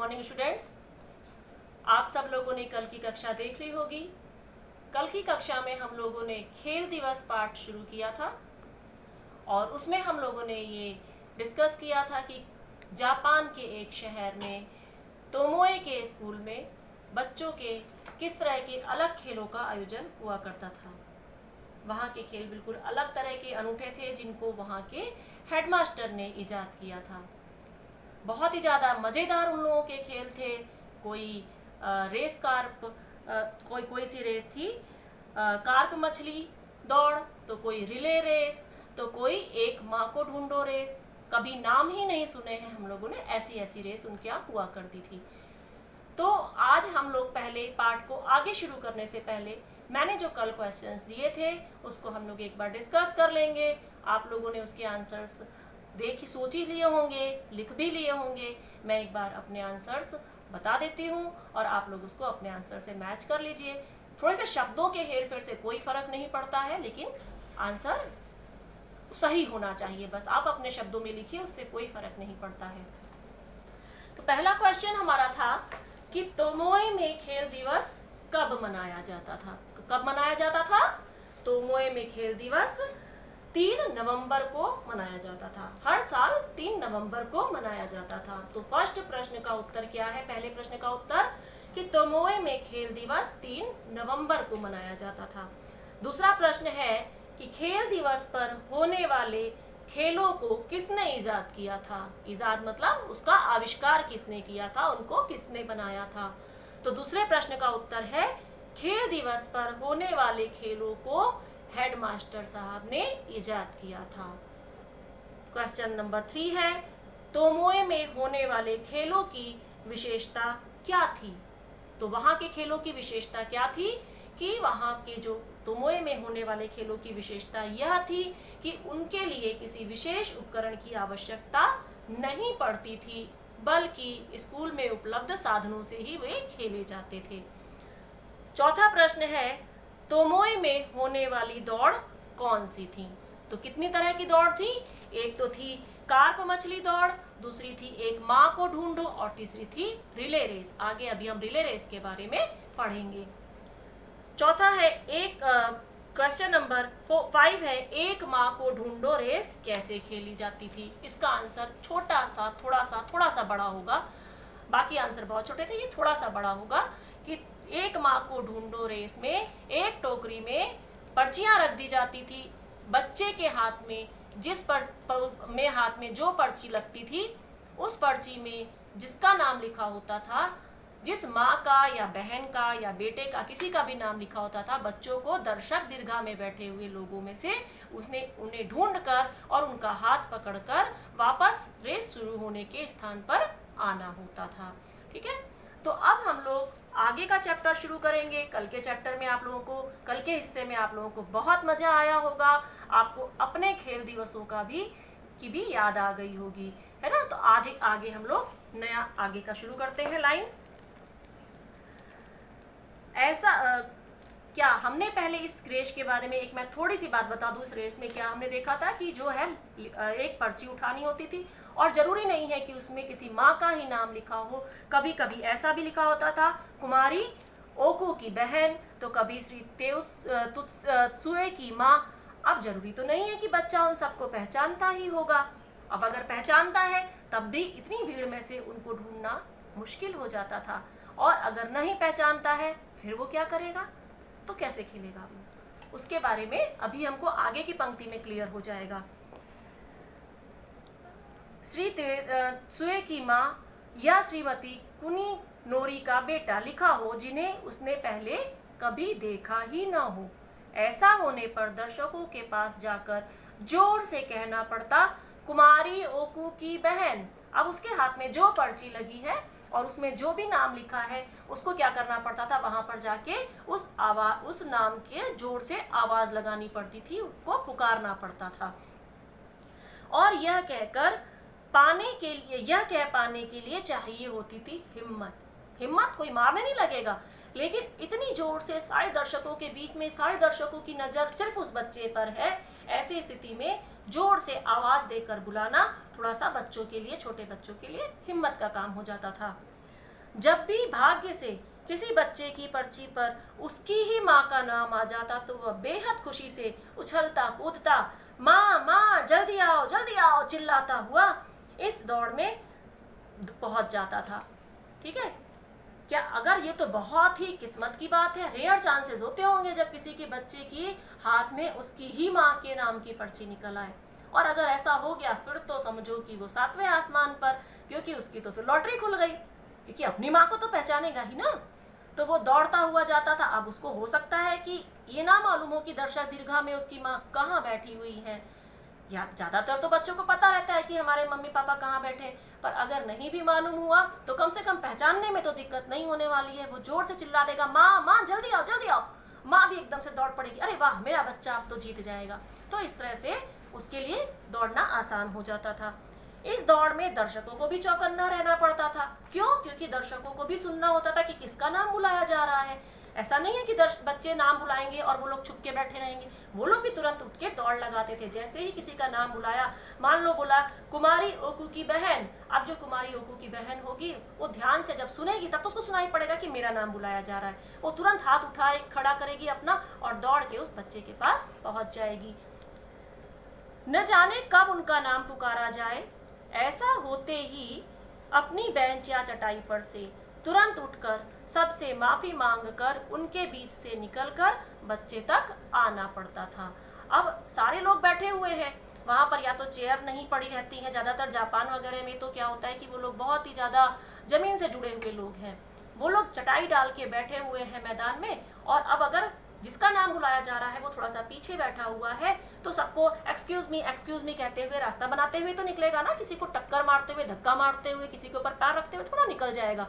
Morning students. आप सब लोगों ने कल की कक्षा देख ली होगी। कल की कक्षा में हम लोगों ने खेल दिवस पाठ शुरू किया था और उसमें हम लोगों ने ये डिस्कस किया था कि जापान के एक शहर में तोमोए के स्कूल में बच्चों के किस तरह के अलग खेलों का आयोजन हुआ करता था। वहाँ के खेल बिल्कुल अलग तरह के अनूठे थे जिनको वहाँ के हेडमास्टर ने इजाद किया था। बहुत ही ज़्यादा मज़ेदार उन लोगों के खेल थे। कोई रेस कार्प कोई सी रेस थी, कार्प मछली दौड़, तो कोई रिले रेस, तो कोई एक माँ को ढूंढो रेस। कभी नाम ही नहीं सुने हैं हम लोगों ने, ऐसी ऐसी रेस उनके यहाँ हुआ करती थी। तो आज हम लोग पहले पाठ को आगे शुरू करने से पहले मैंने जो कल क्वेश्चंस दिए थे उसको हम लोग एक बार डिस्कस कर लेंगे। आप लोगों ने उसके आंसर्स सोच ही लिए होंगे, लिख भी लिए होंगे। मैं एक बार अपने आंसर्स बता देती हूँ और आप लोग उसको अपने आंसर से मैच कर लीजिए। थोड़े से शब्दों के हेर फेर से कोई फर्क नहीं पड़ता है, लेकिन आंसर सही होना चाहिए। बस आप अपने शब्दों में लिखिए, उससे कोई फर्क नहीं पड़ता है। तो पहला क्वेश्चन हमारा था कि तोमोए में खेल दिवस कब मनाया जाता था। कब मनाया जाता था? तोमोए में खेल दिवस 3 नवंबर को मनाया जाता था। हर साल 3 नवंबर को मनाया जाता था। तो फर्स्ट प्रश्न का उत्तर क्या है? पहले प्रश्न का उत्तर कि तोमोए में खेल दिवस 3 नवंबर को मनाया जाता था। दूसरा प्रश्न है कि खेल दिवस पर होने वाले खेलों को किसने इजाद किया था। इजाद मतलब उसका आविष्कार किसने किया था, उनको किसने बनाया था। तो दूसरे प्रश्न का उत्तर है खेल दिवस पर होने वाले खेलों को हेडमास्टर साहब ने इजाद किया था। क्वेश्चन नंबर 3 है तोमोए में होने वाले खेलों की विशेषता क्या थी। तो वहाँ के खेलों की विशेषता क्या थी कि वहाँ के जो तोमोए में होने वाले खेलों की विशेषता यह थी कि उनके लिए किसी विशेष उपकरण की आवश्यकता नहीं पड़ती थी, बल्कि स्कूल में उपलब्ध साधनों से ही वे खेले जाते थे। चौथा प्रश्न है तोमोए में होने वाली दौड़ कौन सी थी। तो कितनी तरह की दौड़ थी? एक तो थी कार्प मछली दौड़, दूसरी थी एक माँ को ढूंढो और तीसरी थी रिले रेस। आगे अभी हम रिले रेस के बारे में पढ़ेंगे। चौथा है क्वेश्चन नंबर 5 है एक माँ को ढूंढो रेस कैसे खेली जाती थी। इसका आंसर छोटा सा थोड़ा सा बड़ा होगा। बाकी आंसर बहुत छोटे थे, ये थोड़ा सा बड़ा होगा कि एक माँ को ढूंढो रेस में एक टोकरी में पर्चियां रख दी जाती थी। बच्चे के हाथ में हाथ में जो पर्ची लगती थी उस पर्ची में जिसका नाम लिखा होता था, जिस माँ का या बहन का या बेटे का किसी का भी नाम लिखा होता था, बच्चों को दर्शक दीर्घा में बैठे हुए लोगों में से उन्हें ढूंढकर और उनका हाथ पकड़कर वापस रेस शुरू होने के स्थान पर आना होता था। ठीक है, तो अब हम लोग आगे का चैप्टर शुरू करेंगे। कल के चैप्टर में कल के हिस्से में आप लोगों को बहुत मजा आया होगा। आपको अपने खेल दिवसों की भी याद आ गई होगी, है ना। तो आज आगे हम लोग नया आगे का शुरू करते हैं लाइंस। ऐसा क्या हमने पहले इस रेस के बारे में मैं थोड़ी सी बात बता दूं। इस रेस में क्या हमने देखा था कि जो है एक पर्ची उठानी होती थी और जरूरी नहीं है कि उसमें किसी माँ का ही नाम लिखा हो। कभी कभी ऐसा भी लिखा होता था कुमारी ओकू की बहन, तो कभी श्री त्सुए की माँ। अब जरूरी तो नहीं है कि बच्चा उन सबको पहचानता ही होगा। अब अगर पहचानता है तब भी इतनी भीड़ में से उनको ढूंढना मुश्किल हो जाता था, और अगर नहीं पहचानता है फिर वो क्या करेगा, तो कैसे खेलेगा वो। उसके बारे में अभी हमको आगे की पंक्ति में क्लियर हो जाएगा। श्री त्सुए की माँ या श्रीमती कुनी नोरी का बेटा लिखा हो जिन्हें उसने पहले कभी देखा ही ना हो। ऐसा होने पर दर्शकों के पास जाकर जोर से कहना पड़ता कुमारी ओकू की बहन। अब उसके हाथ में जो पर्ची लगी है और उसमें जो भी नाम लिखा है उसको क्या करना पड़ता था, वहां पर जाके उस नाम के जोर से आवाज लगानी पड़ती थी, उसको पुकारना पड़ता था। और यह कह पाने के लिए चाहिए होती थी हिम्मत। कोई मारने नहीं लगेगा, लेकिन इतनी जोर से सारे दर्शकों के बीच में सारे दर्शकों की नजर सिर्फ उस बच्चे पर है। ऐसी स्थिति में जोर से आवाज देकर बुलाना थोड़ा सा बच्चों के लिए, छोटे बच्चों के लिए हिम्मत का काम हो जाता था। जब भी भाग्य से किसी बच्चे की पर्ची पर उसकी ही माँ का नाम आ जाता तो वह बेहद खुशी से उछलता कूदता माँ माँ जल्दी आओ चिल्लाता हुआ इस दौड़ में पहुंच जाता था। ठीक है, क्या अगर ये तो बहुत ही किस्मत की बात है, रेयर चांसेस होते होंगे जब किसी के बच्चे की हाथ में उसकी ही माँ के नाम की पर्ची निकल आए, और अगर ऐसा हो गया फिर तो समझो कि वो 7वें आसमान पर, क्योंकि उसकी तो फिर लॉटरी खुल गई, क्योंकि अपनी माँ को तो पहचानेगा ही ना। तो वो दौड़ता हुआ जाता था। अब उसको हो सकता है कि ये ना मालूम हो कि दर्शक दीर्घा में उसकी माँ कहाँ बैठी हुई है, या ज़्यादातर तो बच्चों को पता रहता है कि हमारे मम्मी पापा कहाँ बैठे, पर अगर नहीं भी मालूम हुआ तो कम से कम पहचानने में तो दिक्कत नहीं होने वाली है। वो जोर से चिल्ला देगा माँ माँ जल्दी आओ। माँ भी एकदम से दौड़ पड़ेगी, अरे वाह मेरा बच्चा अब तो जीत जाएगा। तो इस तरह से उसके लिए दौड़ना आसान हो जाता था। इस दौड़ में दर्शकों को भी चौकन्ना रहना पड़ता था। क्यों? क्योंकि दर्शकों को भी सुनना होता था कि किसका नाम बुलाया जा रहा है। ऐसा नहीं है कि बच्चे नाम बुलाएंगे और वो लोग छुप के बैठे रहेंगे, वो लोग भी तुरंत उठ के दौड़ लगाते थे। जैसे ही किसी का नाम बुलाया, मान लो बोला कुमारी ओकू की बहन, अब जो कुमारी ओकू की बहन होगी वो ध्यान से जब सुनेगी तब तो उसको सुनाई पड़ेगा कि मेरा नाम बुलाया जा रहा है। वो तुरंत हाथ उठाए खड़ा करेगी अपना और दौड़ के उस बच्चे के पास पहुंच जाएगी। न जाने कब उनका नाम पुकारा जाए, ऐसा होते ही अपनी बेंच या चटाई पर से तुरंत उठकर सबसे माफ़ी मांगकर उनके बीच से निकलकर बच्चे तक आना पड़ता था। अब सारे लोग बैठे हुए हैं वहाँ पर, या तो चेयर नहीं पड़ी रहती हैं, ज़्यादातर जापान वगैरह में तो क्या होता है कि वो लोग बहुत ही ज़्यादा ज़मीन से जुड़े हुए लोग हैं, वो लोग चटाई डाल के बैठे हुए हैं मैदान में। और अब अगर जिसका नाम बुलाया जा रहा है वो थोड़ा सा पीछे बैठा हुआ है तो सबको एक्सक्यूज मी कहते हुए रास्ता बनाते हुए तो निकलेगा ना, किसी को टक्कर मारते हुए, धक्का मारते हुए, किसी के ऊपर पैर रखते हुए थोड़ा निकल जाएगा।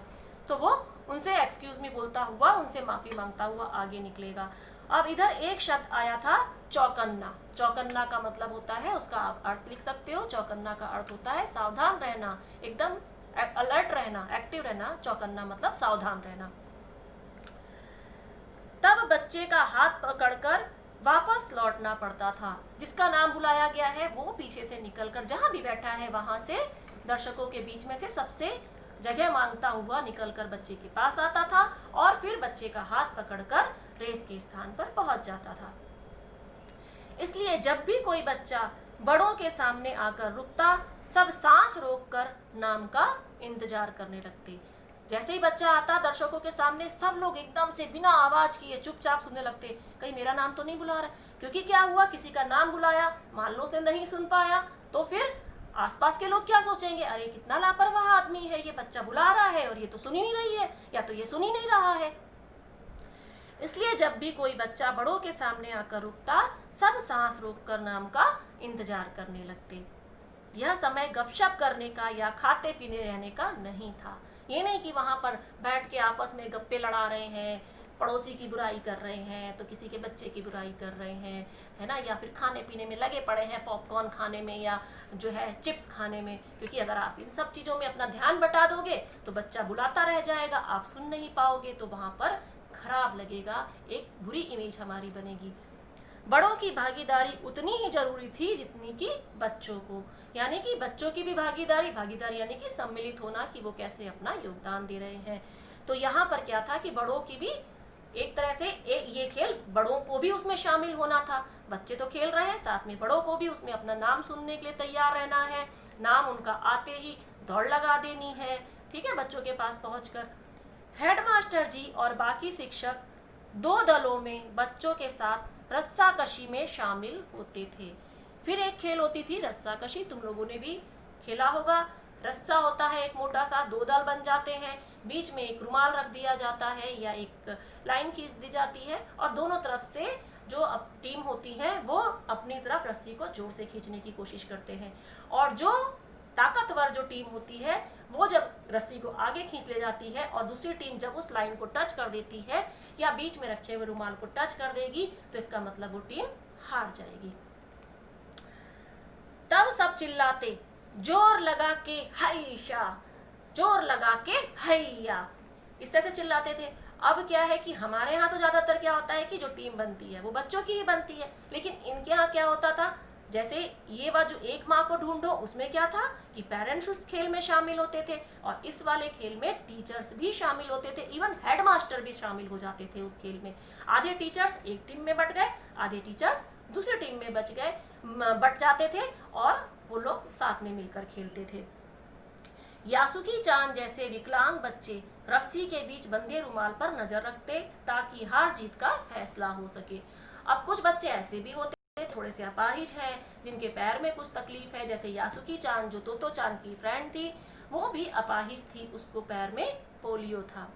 तो वो उनसे एक्सक्यूज मी बोलता हुआ, उनसे माफ़ी मांगता हुआ आगे निकलेगा। अब इधर एक शब्द आया था चौकन्ना। चौकन्ना का मतलब होता है, उसका आप अर्थ लिख सकते हो। चौकन्ना का अर्थ होता है सावधान रहना, एकदम अलर्ट रहना, एक्टिव रहना। चौकन्ना मतलब सावधान रहना। तब बच्चे का हाथ पकड़कर वापस लौटना पड़ता था। जिसका नाम बुलाया गया है वो पीछे से निकलकर जहां भी बैठा है वहां से दर्शकों के बीच में से सबसे जगह मांगता हुआ निकलकर बच्चे के पास आता था और फिर बच्चे का हाथ पकड़कर रेस के स्थान पर पहुंच जाता था। इसलिए जब भी कोई बच्चा बड़ों के सामने आकर रुकता, सब सांस रोककर नाम का इंतजार करने लगते। जैसे ही बच्चा आता दर्शकों के सामने, सब लोग एकदम से बिना आवाज किए चुपचाप सुनने लगते, कहीं मेरा नाम तो नहीं बुला रहा। क्योंकि क्या हुआ, किसी का नाम बुलाया, मान लो तो नहीं सुन पाया, तो फिर आसपास के लोग क्या सोचेंगे, अरे कितना लापरवाह आदमी है, ये बच्चा बुला रहा है और ये तो सुन ही नहीं रही है, या तो ये सुन ही नहीं रहा है। इसलिए जब भी कोई बच्चा बड़ों के सामने आकर रुकता, सब सांस रोककर नाम का इंतजार करने लगते। यह समय गपशप करने का या खाते पीने रहने का नहीं था। ये नहीं कि वहाँ पर बैठ के आपस में गप्पे लड़ा रहे हैं, पड़ोसी की बुराई कर रहे हैं, तो किसी के बच्चे की बुराई कर रहे हैं, है ना, या फिर खाने पीने में लगे पड़े हैं, पॉपकॉर्न खाने में या जो है चिप्स खाने में। क्योंकि अगर आप इन सब चीज़ों में अपना ध्यान बटा दोगे तो बच्चा बुलाता रह जाएगा, आप सुन नहीं पाओगे, तो वहाँ पर खराब लगेगा, एक बुरी इमेज हमारी बनेगी। बड़ों की भागीदारी उतनी ही जरूरी थी जितनी कि बच्चों को, यानी कि बच्चों की भी भागीदारी यानी कि सम्मिलित होना कि वो कैसे अपना योगदान दे रहे हैं। तो यहाँ पर क्या था कि बड़ों की भी एक तरह से ये खेल बड़ों को भी उसमें शामिल होना था। बच्चे तो खेल रहे हैं, साथ में बड़ों को भी उसमें अपना नाम सुनने के लिए तैयार रहना है, नाम उनका आते ही दौड़ लगा देनी है, ठीक है, बच्चों के पास पहुंचकर। हेडमास्टर जी और बाकी शिक्षक 2 दलों में बच्चों के साथ रस्साकशी में शामिल होते थे। फिर एक खेल होती थी रस्साकशी, तुम लोगों ने भी खेला होगा। रस्सा होता है एक मोटा सा, 2 दल बन जाते हैं, बीच में एक रुमाल रख दिया जाता है या एक लाइन खींच दी जाती है और दोनों तरफ से जो टीम होती है वो अपनी तरफ रस्सी को जोर से खींचने की कोशिश करते हैं, और जो ताकतवर जो टीम होती है वो जब रस्सी को आगे खींच ले जाती है और दूसरी टीम जब उस लाइन को टच कर देती है या बीच में रखे हुए रुमाल को टच कर देगी तो इसका मतलब वो टीम हार जाएगी। तब सब चिल्लाते, जोर लगा के हैया, जोर लगा के हैया, इस तरह से चिल्लाते थे। अब क्या है कि हमारे यहाँ तो ज़्यादातर क्या होता है कि जो टीम बनती है वो बच्चों की ही बनती है, लेकिन इनके यहाँ क्या होता था, जैसे ये बात जो एक माँ को ढूंढो उसमें क्या था कि पेरेंट्स उस खेल में शामिल होते थे, और इस वाले खेल में टीचर्स भी शामिल होते थे, इवन हेडमास्टर भी शामिल हो जाते थे उस खेल में। आधे टीचर्स एक टीम में बट गए, आधे टीचर्स दूसरी टीम में बट जाते थे, और वो लोग साथ में मिलकर खेलते थे। यासुकी चान जैसे विकलांग बच्चे रस्सी के बीच बंधे रुमाल पर नजर रखते ताकि हार जीत का फैसला हो सके। अब कुछ बच्चे ऐसे भी होते थोड़े से अपाहिज हैं, जिनके पैर में कुछ तकलीफ है, जैसे यासुकी चान जो तोतो चान की फ्रेंड थी, वो भी अपाहिज थी, उसको पैर में पोलियो था।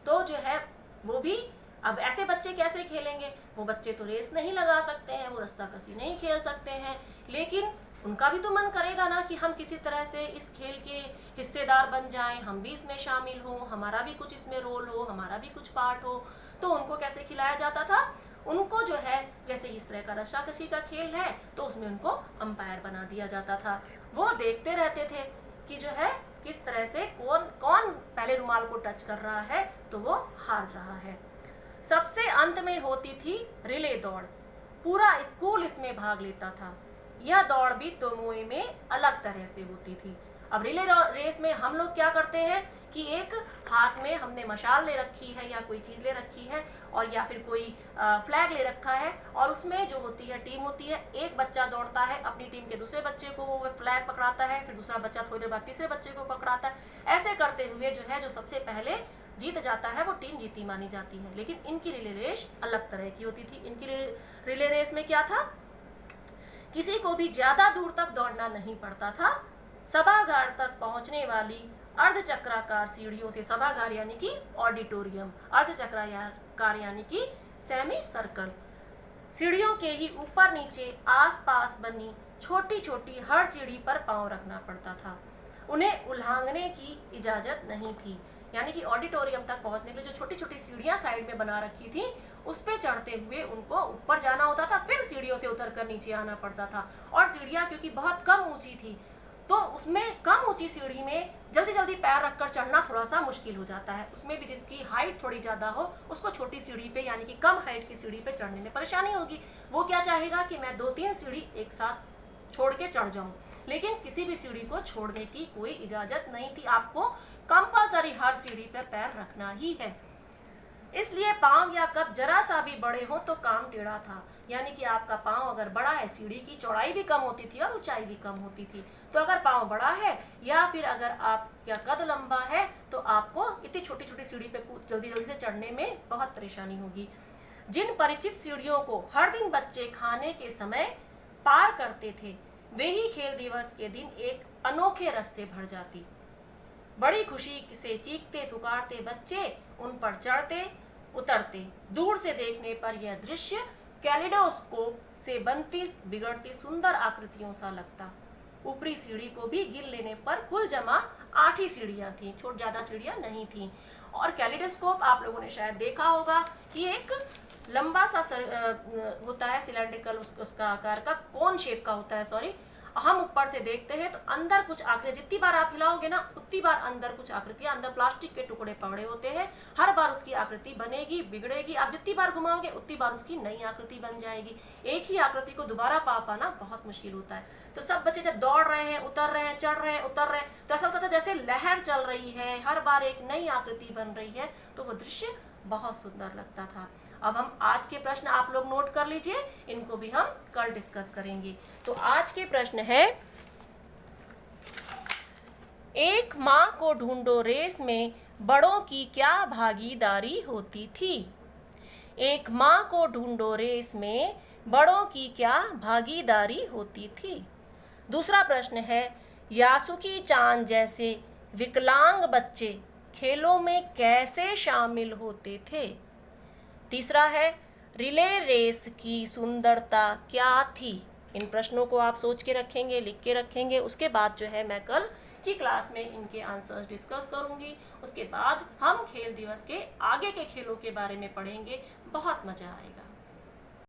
तो जो है वो भी, अब ऐसे बच्चे कैसे खेलेंगे? वो बच्चे तो रेस नहीं लगा सकते हैं, वो रस्साकसी नहीं खेल सकते हैं, लेकिन उनका भी तो मन करेगा ना कि हम किसी तरह से इस खेल के हिस्सेदार बन जाएं, हम भी इसमें शामिल हों, हमारा भी कुछ इसमें रोल हो, हमारा भी कुछ पार्ट हो। तो उनको कैसे खिलाया जाता था? उनको जो है, जैसे इस तरह का रस्साकसी का खेल है तो उसमें उनको अंपायर बना दिया जाता था। वो देखते रहते थे कि जो है किस तरह से कौन कौन पहले रुमाल को टच कर रहा है तो वो हार रहा है। सबसे अंत में होती थी रिले दौड़, पूरा स्कूल इसमें भाग लेता था। यह दौड़ भी तोमोए में अलग तरह से होती थी। अब रिले रेस में हम लोग क्या करते हैं कि एक हाथ में हमने मशाल ले रखी है या कोई चीज़ ले रखी है, और या फिर कोई फ्लैग ले रखा है, और उसमें जो होती है टीम होती है, एक बच्चा दौड़ता है अपनी टीम के दूसरे बच्चे को वो फ्लैग पकड़ाता है, फिर दूसरा बच्चा थोड़ी देर बाद तीसरे बच्चे को पकड़ाता है। ऐसे करते हुए जो है जो सबसे पहले जीत जाता है वो टीम जीती मानी जाती है। लेकिन इनकी रिले रेस अलग तरह की होती थी। इनकी रिले रेस में क्या था, किसी को भी ज्यादा दूर तक दौड़ना नहीं पड़ता था। सभागार तक पहुंचने वाली अर्धचक्राकार सीढ़ियों से, सभागार यानी कि ऑडिटोरियम, अर्धचक्राकार यानी कि सेमी सर्कल, सीढ़ियों के ही ऊपर नीचे आसपास बनी छोटी छोटी हर सीढ़ी पर पांव रखना पड़ता था। उन्हें उल्लांघने की इजाजत नहीं थी, यानी कि ऑडिटोरियम तक पहुंचने के लिए जो छोटी छोटी सीढ़ियां साइड में बना रखी थी उस पे चढ़ते हुए उनको ऊपर जाना होता था, फिर सीढ़ियों से उतरकर नीचे आना पड़ता था। और सीढ़ियां क्योंकि बहुत कम ऊंची थी तो उसमें कम ऊंची सीढ़ी में जल्दी जल्दी पैर रखकर चढ़ना थोड़ा सा मुश्किल हो जाता है। उसमें भी जिसकी हाइट थोड़ी ज़्यादा हो उसको छोटी सीढ़ी पे यानी कि कम हाइट की सीढ़ी पे चढ़ने में परेशानी होगी। वो क्या चाहेगा कि मैं 2-3 सीढ़ी एक साथ छोड़ के चढ़ जाऊं, लेकिन किसी भी सीढ़ी को छोड़ने की कोई इजाज़त नहीं थी। आपको कंपल्सरी हर सीढ़ी पर पैर रखना ही है। इसलिए पांव या कद जरा सा भी बड़े हो तो काम टेढ़ा था, यानी कि आपका पांव अगर बड़ा है, सीढ़ी की चौड़ाई भी कम होती थी और ऊंचाई भी कम होती थी। तो अगर पांव बड़ा है या फिर अगर आपका कद लंबा है तो आपको इतनी छोटी छोटी सीढ़ी पे जल्दी जल्दी से चढ़ने में बहुत परेशानी होगी। जिन परिचित सीढ़ियों को हर दिन बच्चे खाने के समय पार करते थे, वे ही खेल दिवस के दिन एक अनोखे रस से भर जाती। बड़ी खुशी से चीखते पुकारते बच्चे उन पर चढ़ते उतरते। दूर से देखने पर यह दृश्य कैलिडोस्कोप से बनती बिगड़ती सुंदर आकृतियों सा लगता। ऊपरी सीढ़ी को भी गिन लेने पर कुल जमा 8 ही सीढ़ियां थीं, छोट ज़्यादा सीढ़ियां नहीं थीं। और कैलिडोस्कोप आप लोगों ने शायद देखा होगा कि एक लंबा सा होता है, सिलेंड्रिकल उसका आकार का, कोन शेप का होता है, सॉरी। हम ऊपर से देखते हैं तो अंदर कुछ आकृति, जितनी बार आप हिलाओगे ना उतनी बार अंदर कुछ आकृतियां, अंदर प्लास्टिक के टुकड़े पड़े होते हैं। हर बार उसकी आकृति बनेगी, बिगड़ेगी। आप जितनी बार घुमाओगे उतनी बार उसकी नई आकृति बन जाएगी। एक ही आकृति को दोबारा पा पाना बहुत मुश्किल होता है। तो सब बच्चे जब दौड़ रहे हैं, उतर रहे हैं, चढ़ रहे हैं, उतर रहे हैं, तो ऐसा लगता था जैसे लहर चल रही है, हर बार एक नई आकृति बन रही है। तो वो दृश्य बहुत सुंदर लगता था। अब हम आज के प्रश्न आप लोग नोट कर लीजिए, इनको भी हम कल डिस्कस करेंगे। तो आज के प्रश्न है, एक माँ को ढूंढो रेस में बड़ों की क्या भागीदारी होती थी। एक माँ को ढूंढो रेस में बड़ों की क्या भागीदारी होती थी। दूसरा प्रश्न है, यासुकी चान जैसे विकलांग बच्चे खेलों में कैसे शामिल होते थे। तीसरा है, रिले रेस की सुंदरता क्या थी। इन प्रश्नों को आप सोच के रखेंगे, लिख के रखेंगे। उसके बाद जो है मैं कल की क्लास में इनके आंसर्स डिस्कस करूंगी। उसके बाद हम खेल दिवस के आगे के खेलों के बारे में पढ़ेंगे। बहुत मज़ा आएगा।